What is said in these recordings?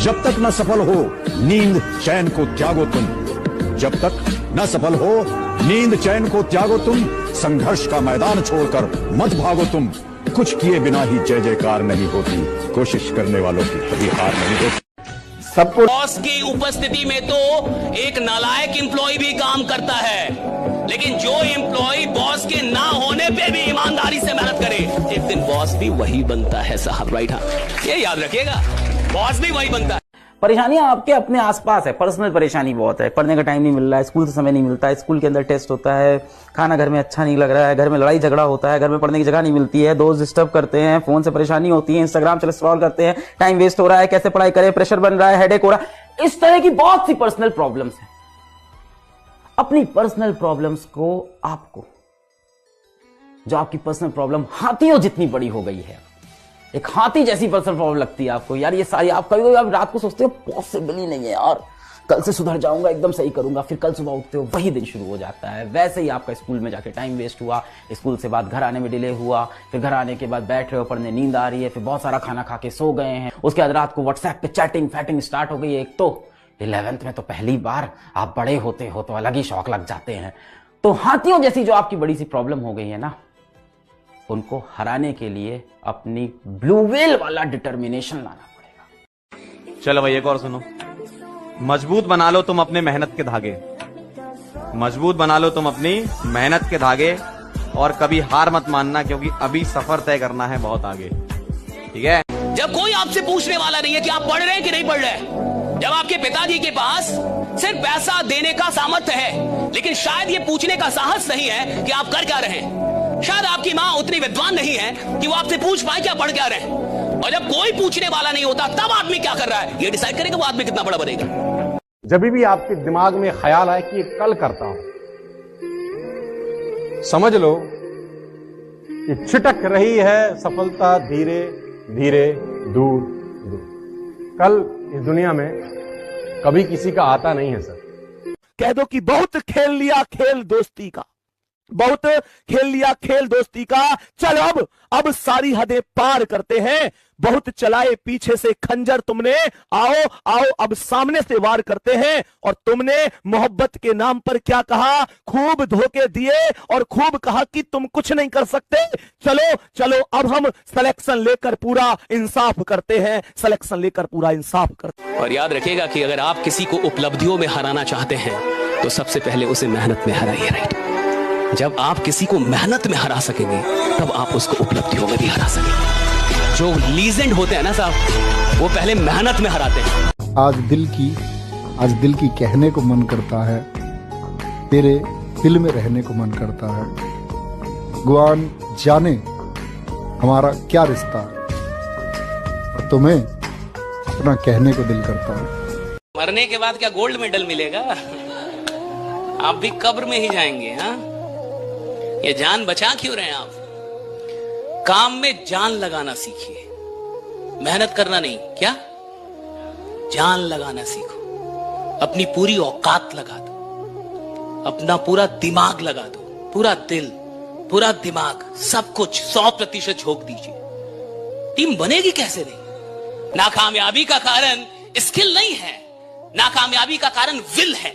जब तक न सफल हो नींद चैन को त्यागो तुम, जब तक न सफल हो नींद चैन को त्यागो तुम, संघर्ष का मैदान छोड़कर मत भागो तुम। कुछ किए बिना ही जय जयकार नहीं होती, कोशिश करने वालों की कभी हार नहीं होती। सबको बॉस की उपस्थिति में तो एक नालायक एम्प्लॉय भी काम करता है, लेकिन जो एम्प्लॉय बॉस के ना होने पे भी ईमानदारी से मेहनत करे, एक दिन बॉस भी वही बनता है साहब। राइट, हाँ, ये याद रखिएगा, बॉस भी वही बनता है। परेशानियां आपके अपने आसपास है, पर्सनल परेशानी बहुत है, पढ़ने का टाइम नहीं मिल रहा है, स्कूल से समय नहीं मिलता है, स्कूल के अंदर टेस्ट होता है, खाना घर में अच्छा नहीं लग रहा है, घर में लड़ाई झगड़ा होता है, घर में पढ़ने की जगह नहीं मिलती है, दोस्त डिस्टर्ब करते हैं, फोन से परेशानी होती है, इंस्टाग्राम चल स्क्रॉल करते हैं, टाइम वेस्ट हो रहा है, कैसे पढ़ाई करें, प्रेशर बन रहा है, हेडेक हो रहा है, इस तरह की बहुत सी पर्सनल प्रॉब्लम्स हैं। अपनी पर्सनल प्रॉब्लम्स को आपको, जो आपकी पर्सनल प्रॉब्लम हाथियों जितनी बड़ी हो गई है, एक हाथी जैसी पर्सनल प्रॉब्लम लगती है आपको, यार ये सारी आप कभी आप रात को सोचते हो पॉसिबल ही नहीं है यार, कल से सुधर जाऊंगा, एकदम सही करूंगा, फिर कल सुबह उठते हो वही दिन शुरू हो जाता है। वैसे ही आपका स्कूल में जाके टाइम वेस्ट हुआ, स्कूल से बाद घर आने में डिले हुआ, फिर घर आने के बाद बैठ रहे हो पढ़ने, नींद आ रही है, फिर बहुत सारा खाना खा के सो गए हैं, उसके बाद रात को व्हाट्सएप पे चैटिंग फैटिंग स्टार्ट हो गई है। एक तो 11th में तो पहली बार आप बड़े होते हो तो अलग ही शौक लग जाते हैं। तो हाथियों जैसी जो आपकी बड़ी सी प्रॉब्लम हो गई है ना, उनको हराने के लिए अपनी ब्लू व्हेल वाला डिटर्मिनेशन लाना पड़ेगा। चलो भाई एक और सुनो, मजबूत बना लो तुम अपने मेहनत के धागे, मजबूत बना लो तुम अपनी मेहनत के धागे, और कभी हार मत मानना, क्योंकि अभी सफर तय करना है बहुत आगे। ठीक है, जब कोई आपसे पूछने वाला नहीं है कि आप पढ़ रहे हैं कि नहीं पढ़ रहे हैं, जब आपके पिताजी के पास सिर्फ पैसा देने का सामर्थ्य है, लेकिन शायद ये पूछने का साहस नहीं है कि आप कर क्या रहे हैं, शायद आपकी माँ उतनी विद्वान नहीं है कि वो आपसे पूछ पाए कि आप पढ़ क्या रहे हैं, और जब कोई पूछने वाला नहीं होता तब आदमी क्या कर रहा है, ये डिसाइड करेगा वो आदमी कितना बड़ा बनेगा। जब भी आपके दिमाग में ख्याल आए कि ये कल करता हूं, समझ लो कि छिटक रही है सफलता धीरे धीरे दूर दूर। कल इस दुनिया में कभी किसी का आता नहीं है सर। कह दो कि बहुत खेल लिया खेल दोस्ती का, बहुत खेल लिया खेल दोस्ती का, चल अब सारी हदें पार करते हैं, बहुत चलाए पीछे से खंजर तुमने, आओ आओ अब सामने से वार करते हैं। और तुमने मोहब्बत के नाम पर क्या कहा, खूब धोखे दिए और खूब कहा कि तुम कुछ नहीं कर सकते, चलो चलो अब हम सिलेक्शन लेकर पूरा इंसाफ करते हैं, सिलेक्शन लेकर पूरा इंसाफ करते हैं। और याद रखिएगा कि अगर आप किसी को उपलब्धियों में हराना चाहते हैं तो सबसे पहले उसे मेहनत में हराइए। राइट, जब आप किसी को मेहनत में हरा सकेंगे तब आप उसको उपलब्धियों में भी हरा सकेंगे। जो लीजेंड होते हैं ना साहब, वो पहले मेहनत में हराते हैं। आज दिल की कहने को मन करता है, तेरे दिल में रहने को मन करता है, भगवान जाने हमारा क्या रिश्ता है, और तुम्हें अपना कहने को दिल करता है। मरने के बाद क्या गोल्ड मेडल मिलेगा, आप भी कब्र में ही जाएंगे। हाँ, ये जान बचा क्यों रहे हैं आप? काम में जान लगाना सीखिए, मेहनत करना नहीं, क्या जान लगाना सीखो, अपनी पूरी औकात लगा दो, अपना पूरा दिमाग लगा दो, पूरा दिल पूरा दिमाग सब कुछ 100% झोंक दीजिए। टीम बनेगी कैसे नहीं? नाकामयाबी का कारण स्किल नहीं है, नाकामयाबी का कारण विल है।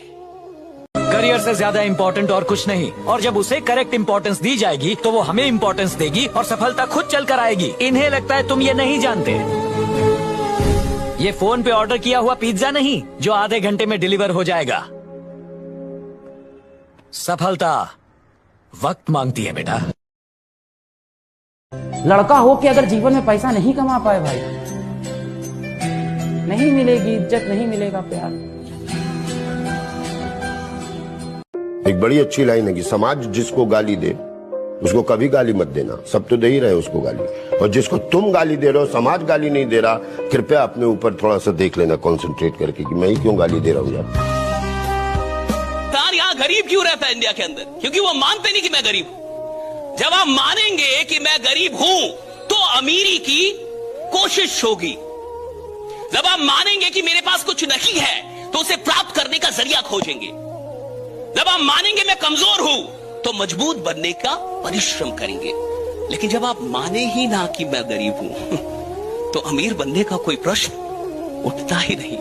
करियर से ज्यादा इंपॉर्टेंट और कुछ नहीं, और जब उसे करेक्ट इंपॉर्टेंस दी जाएगी तो वो हमें इंपॉर्टेंस देगी और सफलता खुद चल कर आएगी। इन्हें लगता है तुम ये नहीं जानते, ये फोन पे ऑर्डर किया हुआ पिज्जा नहीं जो आधे घंटे में डिलीवर हो जाएगा। सफलता वक्त मांगती है बेटा। लड़का हो कि अगर जीवन में पैसा नहीं कमा पाए भाई, नहीं मिलेगी इज्जत, नहीं मिलेगा प्यार। एक बड़ी अच्छी लाइन है कि समाज जिसको गाली दे उसको कभी गाली मत देना, सब तो दे ही रहे उसको गाली, और जिसको तुम गाली दे रहे हो समाज गाली नहीं दे रहा, कृपया अपने ऊपर थोड़ा सा देख लेना, कंसंट्रेट करके कि मैं ही क्यों गाली दे रहा हूँ यार। यहाँ गरीब क्यों रहता है इंडिया के अंदर? क्योंकि वो मानते नहीं कि मैं गरीब हूं। जब आप मानेंगे कि मैं गरीब हूं तो अमीरी की कोशिश होगी। जब आप मानेंगे कि मेरे पास कुछ नहीं है तो उसे प्राप्त करने का जरिया खोजेंगे। जब आप मानेंगे मैं कमजोर हूं तो मजबूत बनने का परिश्रम करेंगे। लेकिन जब आप माने ही ना कि मैं गरीब हूं तो अमीर बनने का कोई प्रश्न उठता ही नहीं।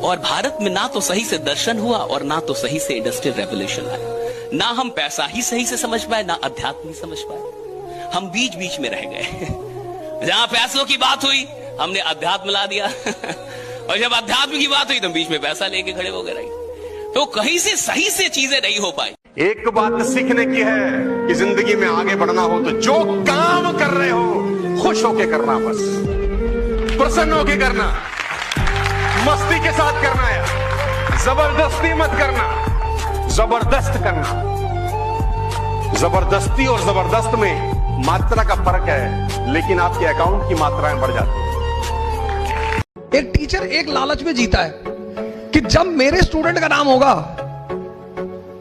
और भारत में ना तो सही से दर्शन हुआ और ना तो सही से इंडस्ट्रियल रेवोल्यूशन आया। ना हम पैसा ही सही से समझ पाए, ना अध्यात्म ही समझ पाए। हम बीच बीच में रह गए। जहां पैसों की बात हुई हमने अध्यात्म ला दिया और जब अध्यात्म की बात हुई तो बीच में पैसा लेके खड़े हो गए। तो कहीं से सही से चीजें नहीं हो पाई। एक बात सीखने की है कि जिंदगी में आगे बढ़ना हो तो जो काम कर रहे हो खुश होके करना, बस प्रसन्न होके करना, मस्ती के साथ करना है, जबरदस्ती मत करना, जबरदस्त करना। जबरदस्ती और जबरदस्त में मात्रा का फर्क है, लेकिन आपके अकाउंट की मात्राएं बढ़ जाती है। एक टीचर एक लालच में जीता है कि जब मेरे स्टूडेंट का नाम होगा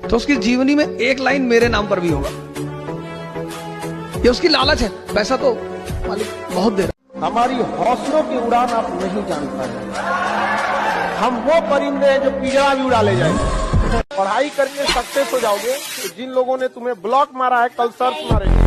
तो उसकी जीवनी में एक लाइन मेरे नाम पर भी होगा। ये उसकी लालच है। पैसा तो मालिक बहुत दे रहा। हमारी हौसलों की उड़ान आप नहीं जान पाए। हम वो परिंदे हैं जो पिंजरा भी उड़ा ले जाएंगे। पढ़ाई करके सक्सेस हो जाओगे तो जिन लोगों ने तुम्हें ब्लॉक मारा है कल सर्च मारेंगे।